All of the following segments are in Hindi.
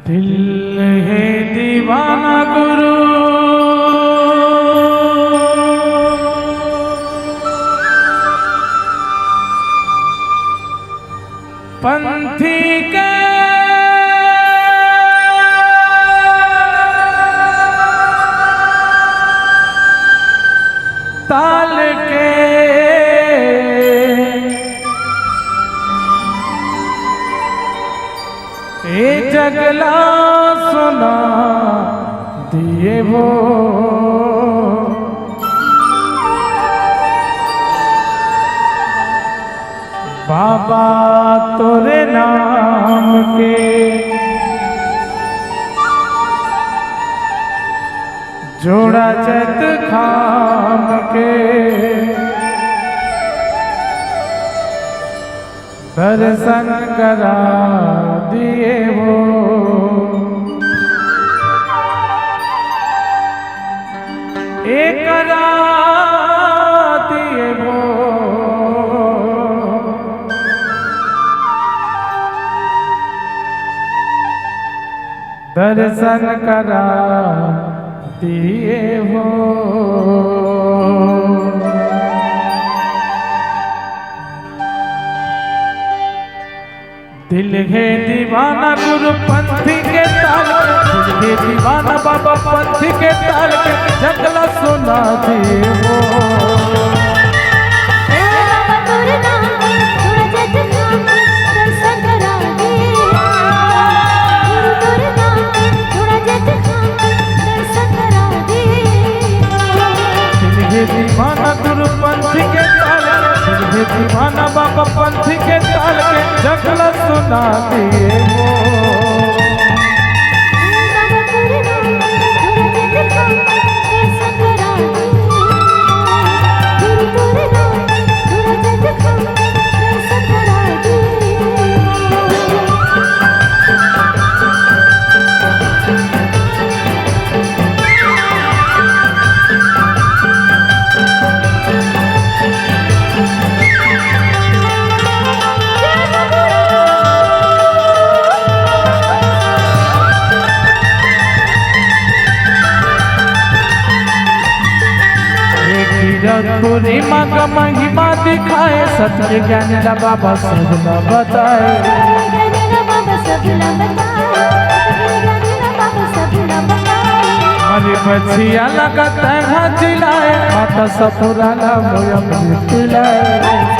दिल है दीवाना गुरु पंथी के ताल के ए जगला सुना दिए वो बाबा तोरे नाम के जोड़ा चत खाम के दर्शन करा दिए वो एक करा दिए वो दर्शन करा दिए हो दिल है दीवाना गुरु पंथी के ताल के दिल है दीवाना बाबा पंथी के ताल के जंगला सुना दिए हो दीवाना गुरु पंथी के ताल के दीवाना बाबा पंथी के ताल के जगला सुना दिए वो पूरी मग महिमा दिखाए सत्य ज्ञान ला बाबा सबला बताए हरी बचिया लगा तैहा जिलाए माता सपुरा ला मोया मृत दिलाए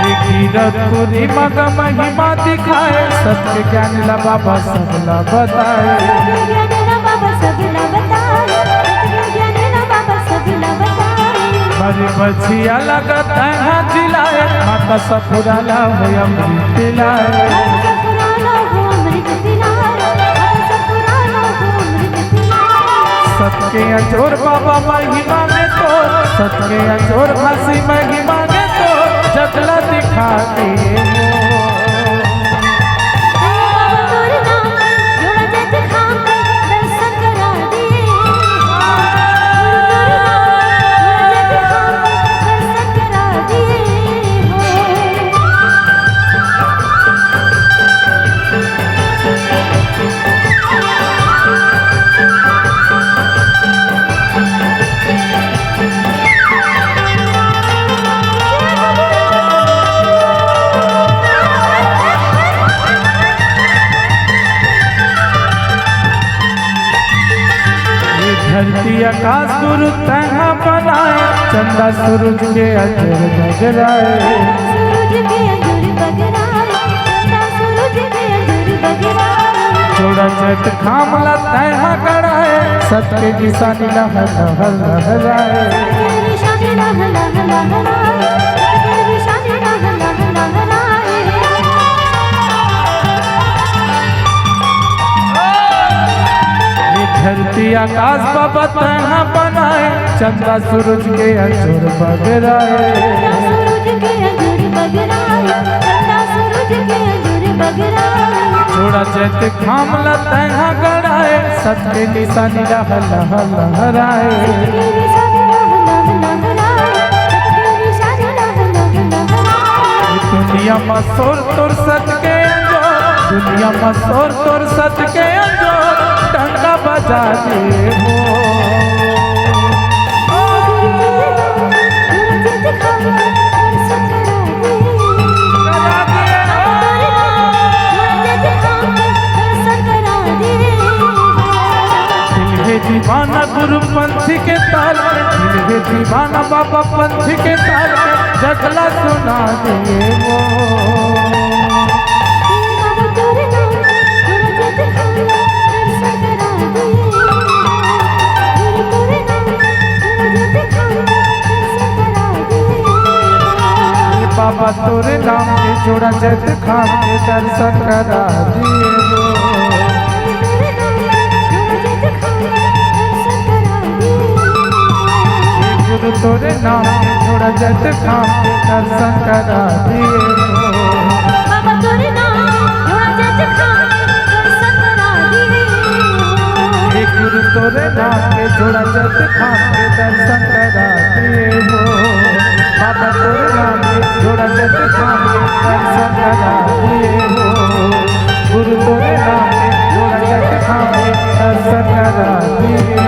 पूरी मग महिमा दिखाए सत्य ज्ञान ला बाबा सबला बताए हरी बचिया लगा तैहा जिलाए माता सपुरा ला मोया मृत दिलाए सत्य अजोर बाबा महिमा में तो सत्य अजोर हंसी महिमा में तो जगला दिखा दिए धरती आकाश गुरु तैहा बनाए चंदा सूरज के अजर बगराए जोड़ा चट खामला तैहा कराए सत्य निशानी लहराए धरती आकाश बाबा तैहा बनाए चंदा सूरज के अजर बगराए जोड़ा चैत खामला तैहा गड़ाए सत्य निशानी लहराए दुनिया में सोर तोर सत के अंजो, दुनिया में सोर तोर सत के अंजो, टंका बजा दे दीवाना गुरु पंथी के ताल में, दिल दीवाना बाबा पंथी के ताल में, जगला सुना दे वो। बाबा तोरे नाम के जोड़ा जग खान के दर्शन करा दिए वो। गुरु तोरे नाम के जोड़ा जग खान के दर्शन करा दिए वो। बाबा तोरे नाम जोड़ा जग खान के दर्शन करा दिए वो। गुरु तोरे नाम के जोड़ा जग खान के दर्शन करा दिए वो। बाबा तोरे नाम के जोड़ा जग खान के दर्शन करा दिए वो। गुरु तोरे नाम के जोड़ा जग खान के दर्शन करा दिए।